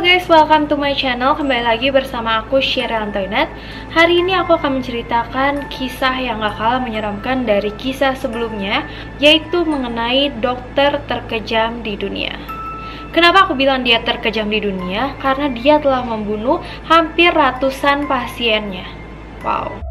guys, welcome to my channel. Kembali lagi bersama aku Sheryl Antoinette. Hari ini aku akan menceritakan kisah yang gak kalah menyeramkan dari kisah sebelumnya, yaitu mengenai dokter terkejam di dunia. Kenapa aku bilang dia terkejam di dunia? Karena dia telah membunuh hampir ratusan pasiennya. Wow.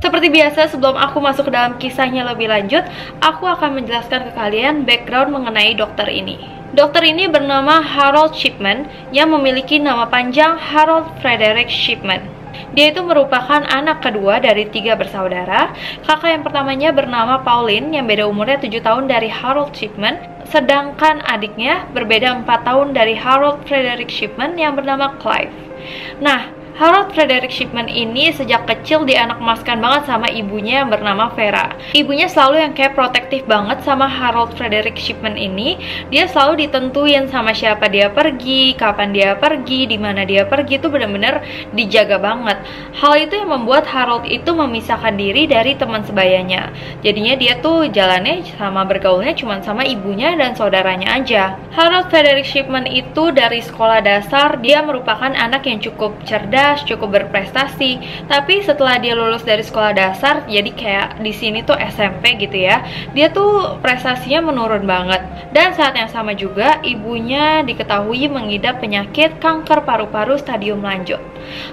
Seperti biasa, sebelum aku masuk ke dalam kisahnya lebih lanjut, aku akan menjelaskan ke kalian background mengenai dokter ini. Dokter ini bernama Harold Shipman yang memiliki nama panjang Harold Frederick Shipman. Dia itu merupakan anak kedua dari 3 bersaudara. Kakak yang pertamanya bernama Pauline yang beda umurnya 7 tahun dari Harold Shipman, sedangkan adiknya berbeda 4 tahun dari Harold Frederick Shipman yang bernama Clive. Nah, Harold Frederick Shipman ini sejak kecil dianak-emaskan banget sama ibunya yang bernama Vera. Ibunya selalu yang kayak protektif banget sama Harold Frederick Shipman ini. Dia selalu ditentuin sama siapa dia pergi, kapan dia pergi, di mana dia pergi, itu benar-benar dijaga banget. Hal itu yang membuat Harold itu memisahkan diri dari teman sebayanya. Jadinya dia tuh jalannya sama bergaulnya cuma sama ibunya dan saudaranya aja. Harold Frederick Shipman itu dari sekolah dasar, dia merupakan anak yang cukup cerdas, cukup berprestasi. Tapi setelah dia lulus dari sekolah dasar, jadi kayak di sini tuh SMP gitu ya, dia tuh prestasinya menurun banget. Dan saat yang sama juga ibunya diketahui mengidap penyakit kanker paru-paru stadium lanjut.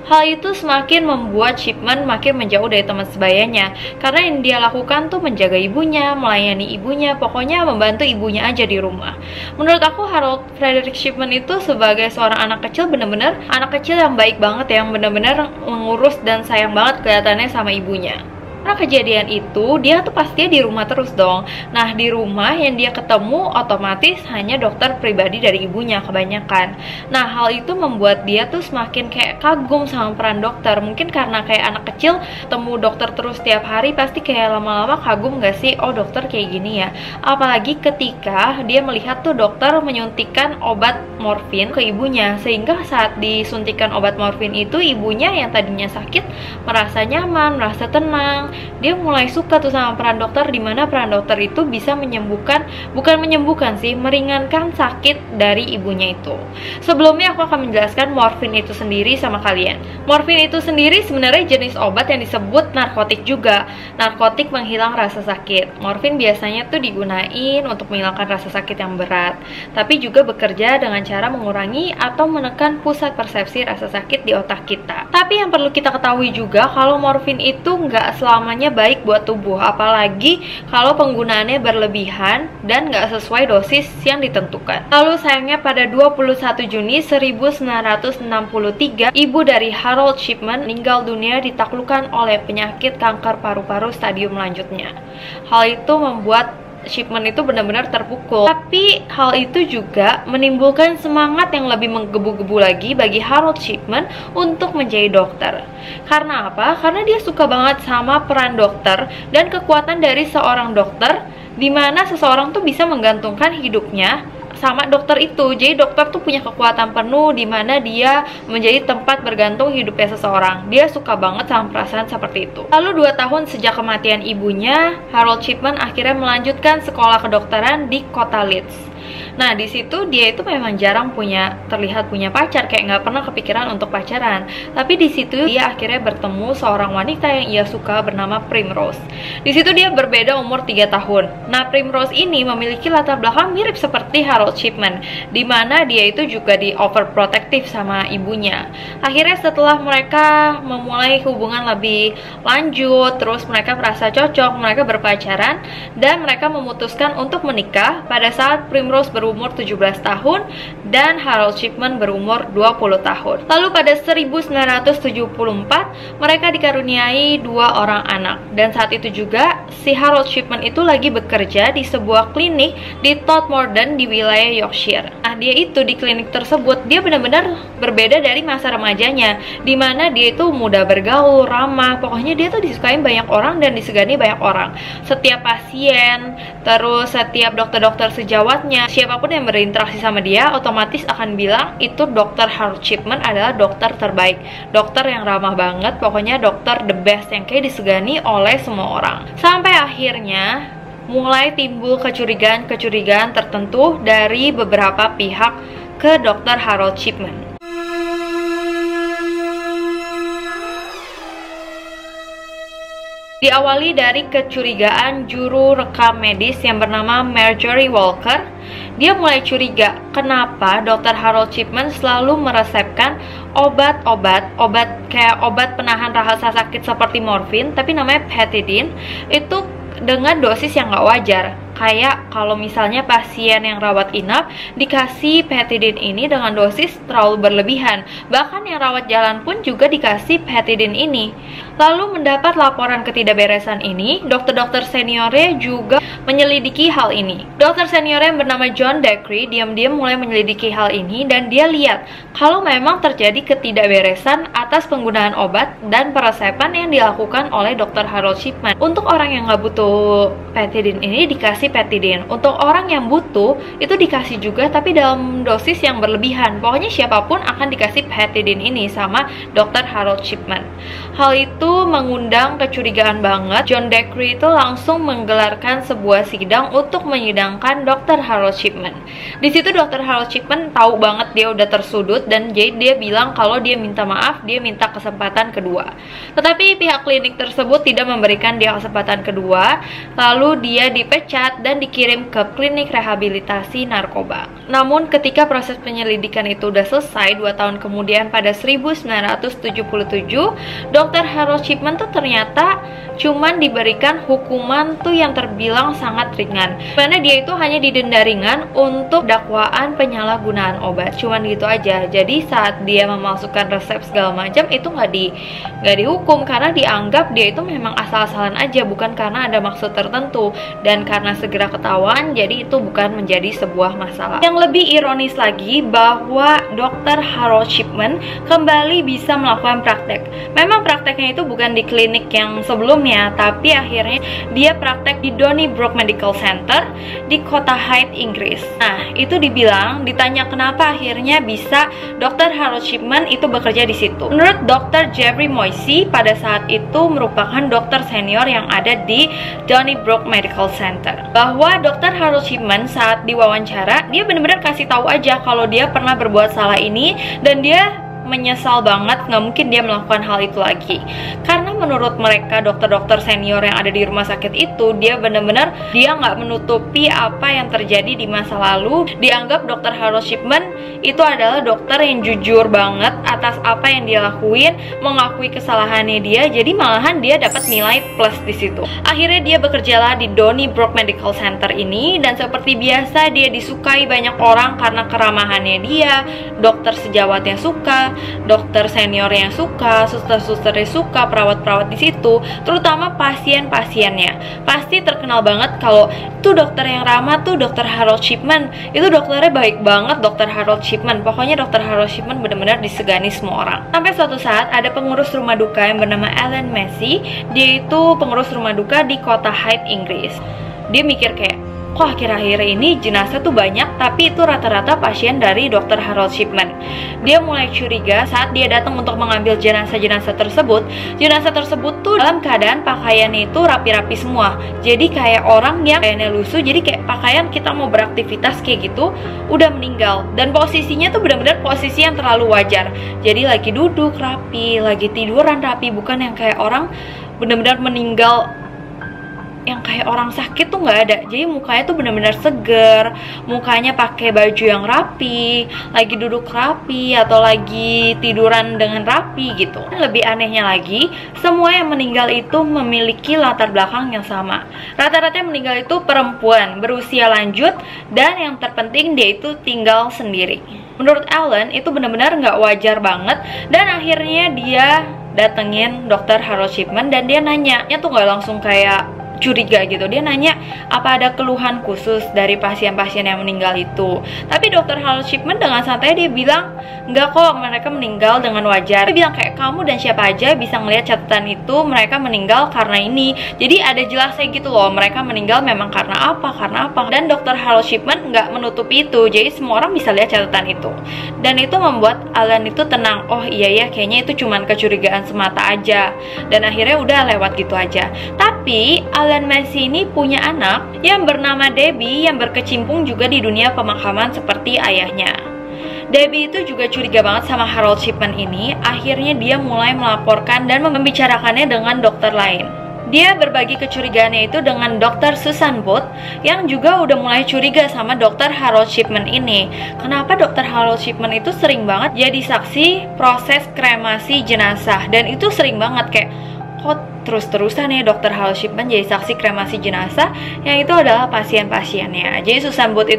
Hal itu semakin membuat Shipman makin menjauh dari teman sebayanya, karena yang dia lakukan tuh menjaga ibunya, melayani ibunya, pokoknya membantu ibunya aja di rumah. Menurut aku Harold Frederick Shipman itu sebagai seorang anak kecil bener-bener anak kecil yang baik banget, yang benar-benar mengurus dan sayang banget kelihatannya sama ibunya. Karena kejadian itu, dia tuh pastinya di rumah terus dong. Nah, di rumah yang dia ketemu otomatis hanya dokter pribadi dari ibunya kebanyakan. Nah, hal itu membuat dia tuh semakin kayak kagum sama peran dokter. Mungkin karena kayak anak kecil temu dokter terus tiap hari, pasti kayak lama-lama kagum gak sih, oh dokter kayak gini ya. Apalagi ketika dia melihat tuh dokter menyuntikkan obat morfin ke ibunya, sehingga saat disuntikan obat morfin itu, ibunya yang tadinya sakit merasa nyaman, merasa tenang. Dia mulai suka tuh sama peran dokter, dimana peran dokter itu bisa menyembuhkan, bukan menyembuhkan sih, meringankan sakit dari ibunya itu. Sebelumnya aku akan menjelaskan morfin itu sendiri sama kalian. Morfin itu sendiri sebenarnya jenis obat yang disebut narkotik juga. Narkotik penghilang rasa sakit. Morfin biasanya tuh digunain untuk menghilangkan rasa sakit yang berat, tapi juga bekerja dengan cara mengurangi atau menekan pusat persepsi rasa sakit di otak kita. Tapi yang perlu kita ketahui juga, kalau morfin itu nggak selamanya baik buat tubuh, apalagi kalau penggunaannya berlebihan dan nggak sesuai dosis yang ditentukan. Lalu sayangnya pada 21 Juni 1963, ibu dari Harold Shipman meninggal dunia ditaklukkan oleh penyakit kanker paru-paru stadium lanjutnya. Hal itu membuat Shipman itu benar-benar terpukul. Tapi hal itu juga menimbulkan semangat yang lebih menggebu-gebu lagi bagi Harold Shipman untuk menjadi dokter. Karena apa? Karena dia suka banget sama peran dokter dan kekuatan dari seorang dokter, dimana seseorang tuh bisa menggantungkan hidupnya sama dokter itu. Jadi dokter tuh punya kekuatan penuh di mana dia menjadi tempat bergantung hidupnya seseorang. Dia suka banget sama perasaan seperti itu. Lalu 2 tahun sejak kematian ibunya, Harold Shipman akhirnya melanjutkan sekolah kedokteran di kota Leeds. Nah, di situ dia itu memang jarang terlihat punya pacar, kayak nggak pernah kepikiran untuk pacaran. Tapi di situ dia akhirnya bertemu seorang wanita yang ia suka bernama Primrose. Di situ dia berbeda umur 3 tahun. Nah, Primrose ini memiliki latar belakang mirip seperti Harold Shipman, di mana dia itu juga di overprotective sama ibunya. Akhirnya setelah mereka memulai hubungan lebih lanjut, terus mereka merasa cocok, mereka berpacaran, dan mereka memutuskan untuk menikah pada saat Primrose berumur 17 tahun dan Harold Shipman berumur 20 tahun. Lalu pada 1974 mereka dikaruniai 2 orang anak, dan saat itu juga si Harold Shipman itu lagi bekerja di sebuah klinik di Todmorden di wilayah Yorkshire. Nah, dia itu di klinik tersebut dia benar-benar berbeda dari masa remajanya, dimana dia itu mudah bergaul, ramah, pokoknya dia tuh disukai banyak orang dan disegani banyak orang. Setiap pasien, terus setiap dokter-dokter sejawatnya, siapapun yang berinteraksi sama dia otomatis akan bilang itu dokter Harold Shipman adalah dokter terbaik, dokter yang ramah banget, pokoknya dokter the best yang kayak disegani oleh semua orang. Sampai akhirnya mulai timbul kecurigaan-kecurigaan tertentu dari beberapa pihak ke Dr. Harold Shipman. Diawali dari kecurigaan juru rekam medis yang bernama Marjorie Walker. Dia mulai curiga kenapa Dr. Harold Shipman selalu meresepkan obat kayak obat penahan rasa sakit seperti morfin, tapi namanya pethidine, itu dengan dosis yang nggak wajar. Kayak kalau misalnya pasien yang rawat inap dikasih pethidine ini dengan dosis terlalu berlebihan. Bahkan yang rawat jalan pun juga dikasih pethidine ini. Lalu mendapat laporan ketidakberesan ini, dokter-dokter seniornya juga menyelidiki hal ini. Dokter senior yang bernama John Dacre diam-diam mulai menyelidiki hal ini, dan dia lihat kalau memang terjadi ketidakberesan atas penggunaan obat dan peresepan yang dilakukan oleh Dr. Harold Shipman. Untuk orang yang nggak butuh pethidine ini dikasih pethidine. Untuk orang yang butuh itu dikasih juga, tapi dalam dosis yang berlebihan. Pokoknya siapapun akan dikasih pethidine ini sama Dr. Harold Shipman. Hal itu mengundang kecurigaan banget. John Dacre itu langsung menggelarkan sebuah sidang untuk menyidangkan Dr. Harold Shipman. Di situ Dr. Harold Shipman tahu banget dia udah tersudut, dan jadi dia bilang kalau dia minta maaf, dia minta kesempatan kedua. Tetapi pihak klinik tersebut tidak memberikan dia kesempatan kedua. Lalu dia dipecat dan dikirim ke klinik rehabilitasi narkoba. Namun ketika proses penyelidikan itu udah selesai 2 tahun kemudian pada 1977, Dr. Harold Shipman tuh ternyata cuman diberikan hukuman tuh yang terbilang sangat ringan. Karena dia itu hanya didenda ringan untuk dakwaan penyalahgunaan obat. Cuman gitu aja. Jadi saat dia memasukkan resep segala macam itu nggak dihukum, karena dianggap dia itu memang asal-asalan aja, bukan karena ada maksud tertentu. Dan karena segera ketahuan, jadi itu bukan menjadi sebuah masalah. Yang lebih ironis lagi bahwa Dr. Harold Shipman kembali bisa melakukan praktek. Memang prakteknya itu bukan di klinik yang sebelumnya, tapi akhirnya dia praktek di Donnybrook Medical Center di kota Hythe, Inggris. Nah, itu ditanya kenapa akhirnya bisa Dr. Harold Shipman itu bekerja di situ. Menurut Dr. Jeffrey Moisey, pada saat itu merupakan dokter senior yang ada di Donnybrook Medical Center, bahwa Dr. Harold Shipman saat diwawancara dia benar-benar kasih tahu aja kalau dia pernah berbuat salah ini dan dia menyesal banget, nggak mungkin dia melakukan hal itu lagi. Karena menurut mereka dokter-dokter senior yang ada di rumah sakit itu, dia benar-benar dia nggak menutupi apa yang terjadi di masa lalu. Dianggap Dr. Harold Shipman itu adalah dokter yang jujur banget atas apa yang dia lakuin, mengakui kesalahannya dia, jadi malahan dia dapat nilai plus di situ. Akhirnya dia bekerjalah di Donnybrook Medical Center ini, dan seperti biasa dia disukai banyak orang karena keramahannya dia. Dokter sejawatnya suka, dokter senior yang suka, suster-susternya suka, perawat-perawat di situ, terutama pasien-pasiennya. Pasti terkenal banget kalau tuh dokter yang ramah tuh Dr. Harold Shipman. Itu dokternya baik banget, Dr. Harold Shipman. Pokoknya Dr. Harold Shipman benar-benar disegani semua orang. Sampai suatu saat ada pengurus rumah duka yang bernama Alan Massey. Dia itu pengurus rumah duka di kota Hythe, Inggris. Dia mikir kayak, kok akhir-akhir ini jenazah tuh banyak, tapi itu rata-rata pasien dari Dr. Harold Shipman. Dia mulai curiga saat dia datang untuk mengambil jenazah-jenazah tersebut. Jenazah tersebut tuh dalam keadaan pakaiannya itu rapi-rapi semua. Jadi kayak orang yang kayaknya lusuh, jadi kayak pakaian kita mau beraktivitas kayak gitu, udah meninggal. Dan posisinya tuh benar-benar posisi yang terlalu wajar. Jadi lagi duduk rapi, lagi tiduran rapi, bukan yang kayak orang benar-benar meninggal yang kayak orang sakit tuh nggak ada. Jadi mukanya tuh benar-benar seger, mukanya pakai baju yang rapi, lagi duduk rapi atau lagi tiduran dengan rapi gitu. Lebih anehnya lagi, semua yang meninggal itu memiliki latar belakang yang sama. Rata-rata yang meninggal itu perempuan berusia lanjut, dan yang terpenting dia itu tinggal sendiri. Menurut Alan itu benar-benar nggak wajar banget, dan akhirnya dia datengin Dr. Harold Shipman dan dia nanya, tuh nggak langsung kayak curiga gitu. Dia nanya apa ada keluhan khusus dari pasien-pasien yang meninggal itu. Tapi Dr. Harold Shipman dengan santai dia bilang, enggak kok, mereka meninggal dengan wajar. Dia bilang kayak kamu dan siapa aja bisa ngelihat catatan itu, mereka meninggal karena ini. Jadi ada jelasnya gitu loh, mereka meninggal memang karena apa. Dan Dr. Harold Shipman nggak menutupi itu, jadi semua orang bisa lihat catatan itu. Dan itu membuat Alan itu tenang, oh iya ya kayaknya itu cuman kecurigaan semata aja. Dan akhirnya udah lewat gitu aja. Tapi Tapi Alan Massey ini punya anak yang bernama Debbie yang berkecimpung juga di dunia pemakaman seperti ayahnya. Debbie itu juga curiga banget sama Harold Shipman ini. Akhirnya dia mulai melaporkan dan membicarakannya dengan dokter lain. Dia berbagi kecurigaannya itu dengan dokter Susan Booth yang juga udah mulai curiga sama dokter Harold Shipman ini. Kenapa dokter Harold Shipman itu sering banget jadi saksi proses kremasi jenazah, dan itu sering banget kayak kok terus-terusan ya dokter Harold Shipman jadi saksi kremasi jenazah yang itu adalah pasien-pasiennya. Jadi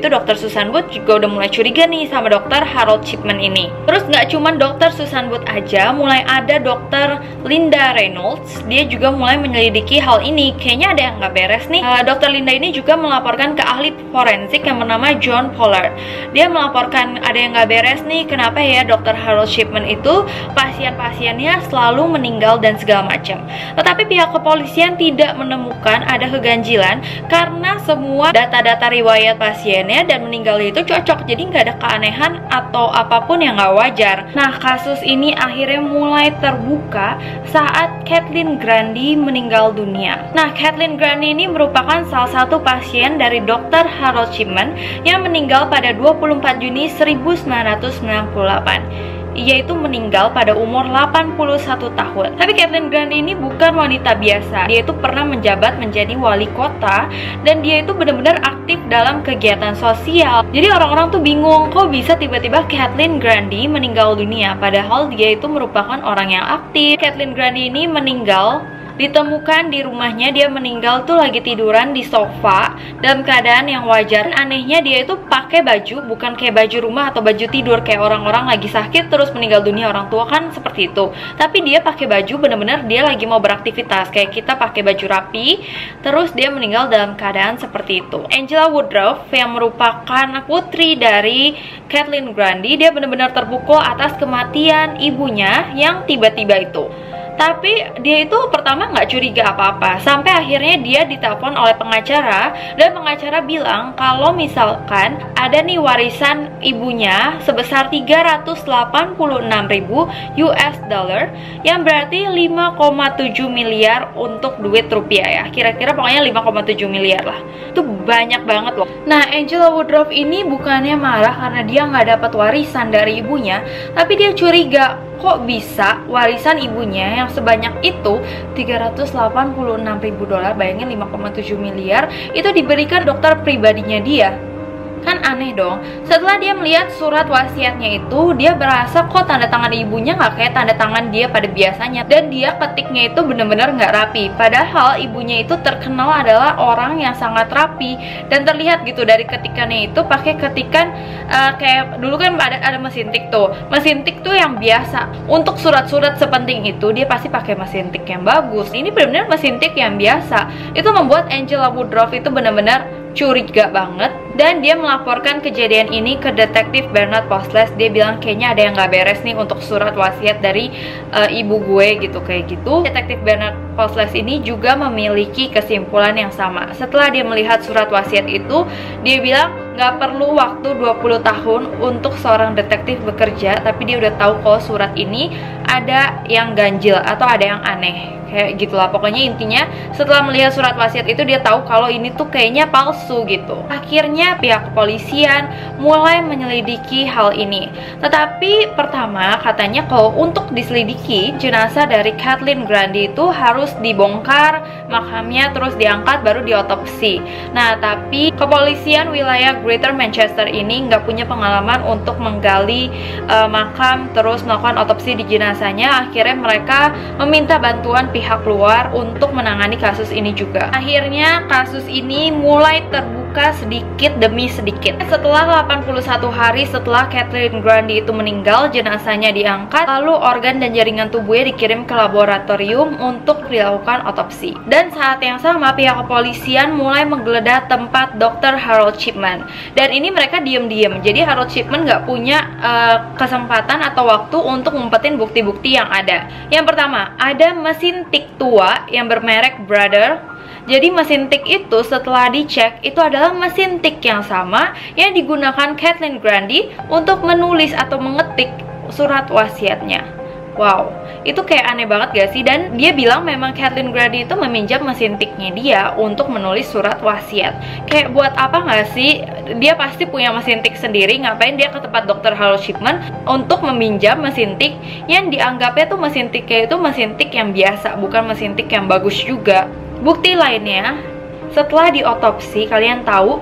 dokter Susan Booth juga udah mulai curiga nih sama dokter Harold Shipman ini. Terus nggak cuman dokter Susan Booth aja, mulai ada dokter Linda Reynolds, dia juga mulai menyelidiki hal ini. Kayaknya ada yang nggak beres nih. Dokter Linda ini juga melaporkan ke ahli forensik yang bernama John Pollard. Dia melaporkan ada yang nggak beres nih, kenapa ya dokter Harold Shipman itu pasien-pasiennya selalu meninggal dan segala macam. Tetapi pihak kepolisian tidak menemukan ada keganjilan karena semua data-data riwayat pasiennya dan meninggalnya itu cocok, jadi nggak ada keanehan atau apapun yang nggak wajar. Nah, kasus ini akhirnya mulai terbuka saat Kathleen Grundy meninggal dunia. Nah, Kathleen Grundy ini merupakan salah satu pasien dari Dr. Harold Shipman yang meninggal pada 24 Juni 1998. Ia itu meninggal pada umur 81 tahun. Tapi Kathleen Grundy ini bukan wanita biasa. Dia itu pernah menjabat menjadi wali kota dan dia itu benar-benar aktif dalam kegiatan sosial. Jadi orang-orang tuh bingung, kok bisa tiba-tiba Kathleen Grundy meninggal dunia padahal dia itu merupakan orang yang aktif. Kathleen Grundy ini meninggal ditemukan di rumahnya. Dia meninggal tuh lagi tiduran di sofa dalam keadaan yang wajar. Anehnya dia itu pakai baju, bukan kayak baju rumah atau baju tidur kayak orang-orang lagi sakit terus meninggal dunia, orang tua kan seperti itu. Tapi dia pakai baju bener-bener dia lagi mau beraktivitas, kayak kita pakai baju rapi, terus dia meninggal dalam keadaan seperti itu. Angela Woodruff yang merupakan putri dari Kathleen Grundy, dia benar-benar terpukul atas kematian ibunya yang tiba-tiba itu. Tapi dia itu pertama nggak curiga apa-apa, sampai akhirnya dia ditelepon oleh pengacara, dan pengacara bilang kalau misalkan ada nih warisan ibunya sebesar 386.000 US dollar, yang berarti 5,7 miliar untuk duit rupiah ya, kira-kira pokoknya 5,7 miliar lah. Itu banyak banget loh. Nah, Angela Woodruff ini bukannya marah karena dia nggak dapat warisan dari ibunya, tapi dia curiga, kok bisa warisan ibunya yang sebanyak itu 386.000 dolar, bayangin 5,7 miliar, itu diberikan dokter pribadinya dia. Kan aneh dong. Setelah dia melihat surat wasiatnya itu, dia berasa kok tanda tangan ibunya nggak kayak tanda tangan dia pada biasanya, dan dia ketiknya itu bener-bener nggak rapi. Padahal ibunya itu terkenal adalah orang yang sangat rapi, dan terlihat gitu dari ketikannya itu pakai ketikan kayak dulu kan ada mesin tik tuh. Mesin tik tuh yang biasa. Untuk surat-surat sepenting itu dia pasti pakai mesin tik yang bagus. Ini benar-benar mesin tik yang biasa. Itu membuat Angela Woodruff itu benar-benar curiga banget, dan dia melaporkan kejadian ini ke detektif Bernard Posles. Dia bilang kayaknya ada yang nggak beres nih untuk surat wasiat dari ibu gue gitu, kayak gitu. Detektif Bernard Posles ini juga memiliki kesimpulan yang sama. Setelah dia melihat surat wasiat itu, dia bilang nggak perlu waktu 20 tahun untuk seorang detektif bekerja, tapi dia udah tahu kalau surat ini ada yang ganjil atau ada yang aneh. Kayak gitulah, pokoknya intinya setelah melihat surat wasiat itu dia tahu kalau ini tuh kayaknya palsu gitu. Akhirnya pihak kepolisian mulai menyelidiki hal ini. Tetapi pertama katanya kalau untuk diselidiki jenazah dari Kathleen Grundy itu harus dibongkar makamnya terus diangkat baru diotopsi. Nah, tapi kepolisian wilayah Greater Manchester ini nggak punya pengalaman untuk menggali makam terus melakukan otopsi di jenazahnya. Akhirnya mereka meminta bantuan pihak luar untuk menangani kasus ini juga. Akhirnya kasus ini mulai terbuka sedikit demi sedikit. Setelah 81 hari setelah Kathleen Grundy itu meninggal, jenazahnya diangkat, lalu organ dan jaringan tubuhnya dikirim ke laboratorium untuk dilakukan otopsi. Dan saat yang sama pihak kepolisian mulai menggeledah tempat Dr. Harold Shipman. Dan ini mereka diem-diem. Jadi Harold Shipman nggak punya kesempatan atau waktu untuk ngumpetin bukti-bukti yang ada. Yang pertama, ada mesin tik tua yang bermerek Brother. Jadi mesin tik itu setelah dicek itu adalah mesin tik yang sama yang digunakan Kathleen Grundy untuk menulis atau mengetik surat wasiatnya. Wow, itu kayak aneh banget gak sih? Dan dia bilang memang Kathleen Grundy itu meminjam mesin tiknya dia untuk menulis surat wasiat. Kayak buat apa gak sih? Dia pasti punya mesin tik sendiri, ngapain dia ke tempat Dr. Harold Shipman untuk meminjam mesin tik yang dianggapnya tuh mesin tiknya itu mesin tik yang biasa, bukan mesin tik yang bagus juga. Bukti lainnya, setelah diotopsi, kalian tahu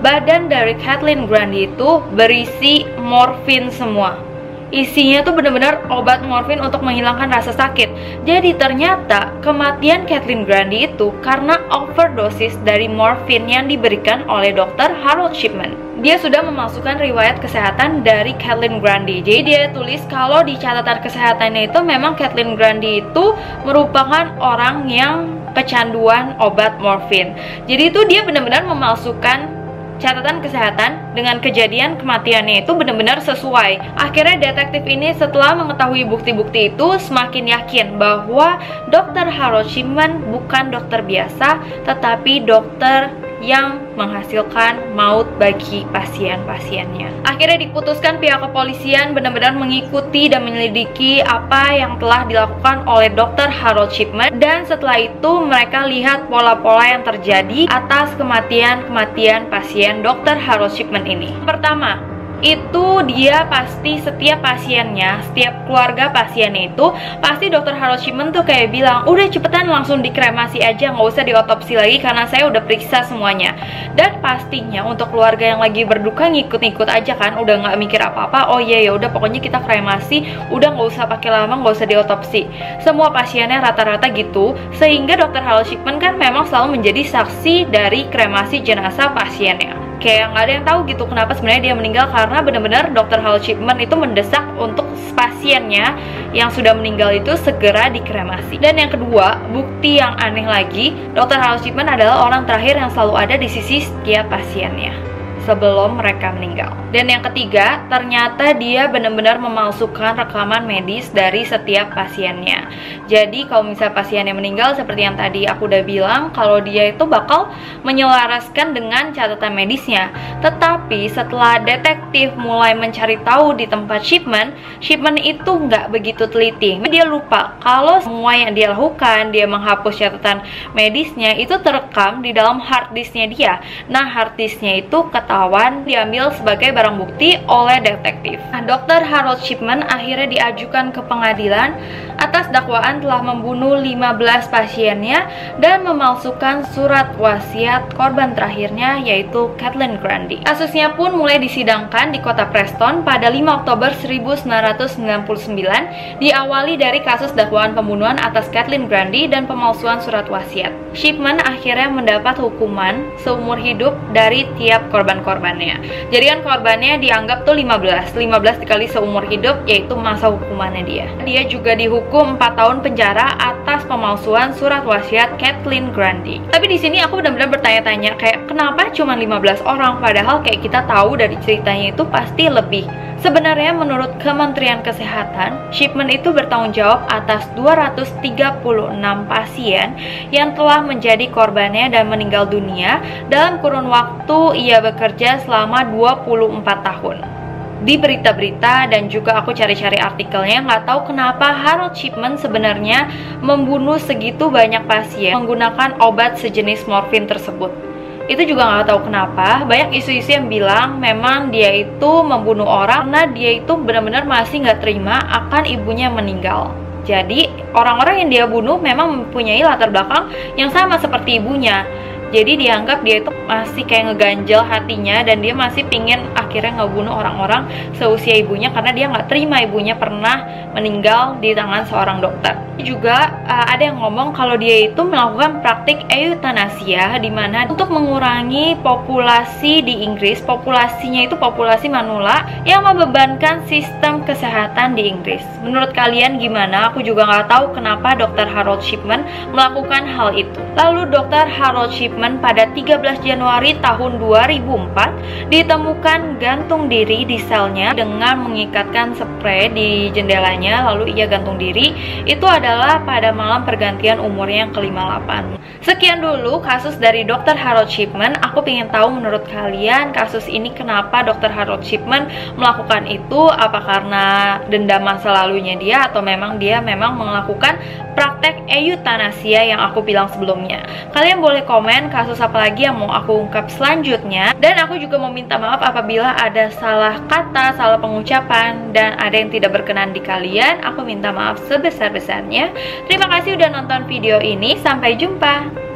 badan dari Kathleen Grundy itu berisi morfin semua. Isinya tuh bener-bener obat morfin untuk menghilangkan rasa sakit. Jadi ternyata kematian Kathleen Grundy itu karena overdosis dari morfin yang diberikan oleh Dr. Harold Shipman. Dia sudah memasukkan riwayat kesehatan dari Kathleen Grundy. Jadi dia tulis kalau di catatan kesehatannya itu memang Kathleen Grundy itu merupakan orang yang kecanduan obat morfin. Jadi itu dia benar-benar memalsukan catatan kesehatan dengan kejadian kematiannya itu benar-benar sesuai. Akhirnya detektif ini setelah mengetahui bukti-bukti itu semakin yakin bahwa Dr. Harold Shipman bukan dokter biasa, tetapi dokter yang menghasilkan maut bagi pasien-pasiennya. Akhirnya diputuskan pihak kepolisian benar-benar mengikuti dan menyelidiki apa yang telah dilakukan oleh Dr. Harold Shipman, dan setelah itu mereka lihat pola-pola yang terjadi atas kematian-kematian pasien Dr. Harold Shipman ini. Pertama, itu dia pasti setiap pasiennya, setiap keluarga pasiennya itu pasti Dr. Harold Shipman tuh kayak bilang, udah cepetan langsung dikremasi aja, nggak usah diotopsi lagi karena saya udah periksa semuanya. Dan pastinya untuk keluarga yang lagi berduka ngikut-ngikut aja kan, udah nggak mikir apa-apa. Oh iya ya udah pokoknya kita kremasi, udah nggak usah pakai lama, nggak usah diotopsi. Semua pasiennya rata-rata gitu, sehingga Dr. Harold Shipman kan memang selalu menjadi saksi dari kremasi jenazah pasiennya. Kayak nggak ada yang tahu gitu kenapa sebenarnya dia meninggal, karena benar-benar Dr. Harold Shipman itu mendesak untuk pasiennya yang sudah meninggal itu segera dikremasi. Dan yang kedua, bukti yang aneh lagi, Dr. Harold Shipman adalah orang terakhir yang selalu ada di sisi setiap pasiennya sebelum mereka meninggal. Dan yang ketiga, ternyata dia benar-benar memalsukan rekaman medis dari setiap pasiennya. Jadi kalau misalnya pasiennya meninggal, seperti yang tadi aku udah bilang, kalau dia itu bakal menyelaraskan dengan catatan medisnya. Tetapi setelah detektif mulai mencari tahu di tempat Shipman itu nggak begitu teliti. Dia lupa kalau semua yang dia lakukan, dia menghapus catatan medisnya itu terekam di dalam hard disknya dia. Nah, hard disknya itu diambil sebagai barang bukti oleh detektif. Nah, Dr. Harold Shipman akhirnya diajukan ke pengadilan atas dakwaan telah membunuh 15 pasiennya dan memalsukan surat wasiat korban terakhirnya yaitu Kathleen Grundy. Kasusnya pun mulai disidangkan di kota Preston pada 5 Oktober 1999, diawali dari kasus dakwaan pembunuhan atas Kathleen Grundy dan pemalsuan surat wasiat. Shipman akhirnya mendapat hukuman seumur hidup dari tiap korban-korbannya. Jadi kan korbannya dianggap tuh 15 dikali seumur hidup, yaitu masa hukumannya dia. Dia juga dihukum 4 tahun penjara atas pemalsuan surat wasiat Kathleen Grundy. Tapi di sini aku benar-benar bertanya-tanya, kayak kenapa cuma 15 orang padahal kayak kita tahu dari ceritanya itu pasti lebih. Sebenarnya menurut Kementerian Kesehatan, Shipman itu bertanggung jawab atas 236 pasien yang telah menjadi korbannya dan meninggal dunia dalam kurun waktu ia bekerja selama 24 tahun. Di berita-berita dan juga aku cari-cari artikelnya, nggak tahu kenapa Harold Shipman sebenarnya membunuh segitu banyak pasien menggunakan obat sejenis morfin tersebut. Itu juga nggak tahu kenapa, banyak isu-isu yang bilang memang dia itu membunuh orang karena dia itu benar-benar masih nggak terima akan ibunya meninggal. Jadi orang-orang yang dia bunuh memang mempunyai latar belakang yang sama seperti ibunya. Jadi dianggap dia itu masih kayak ngeganjel hatinya dan dia masih pingin akhirnya ngebunuh orang-orang seusia ibunya karena dia nggak terima ibunya pernah meninggal di tangan seorang dokter. Juga ada yang ngomong kalau dia itu melakukan praktik eutanasia, di mana untuk mengurangi populasi di Inggris, populasinya itu populasi manula yang membebankan sistem kesehatan di Inggris. Menurut kalian gimana? Aku juga nggak tahu kenapa Dr. Harold Shipman melakukan hal itu. Lalu Dr. Harold Shipman pada 13 Januari tahun 2004 ditemukan gantung diri di selnya dengan mengikatkan spray di jendelanya, lalu ia gantung diri. Itu adalah pada malam pergantian umurnya yang ke-58. Sekian dulu kasus dari Dr. Harold Shipman. Aku ingin tahu menurut kalian kasus ini kenapa Dr. Harold Shipman melakukan itu. Apa karena dendam masa lalunya dia, atau memang dia melakukan praktek euthanasia yang aku bilang sebelumnya. Kalian boleh komen kasus apa lagi yang mau aku ungkap selanjutnya. Dan aku juga mau minta maaf apabila ada salah kata, salah pengucapan, dan ada yang tidak berkenan di kalian. Aku minta maaf sebesar-besarnya. Terima kasih udah nonton video ini. Sampai jumpa.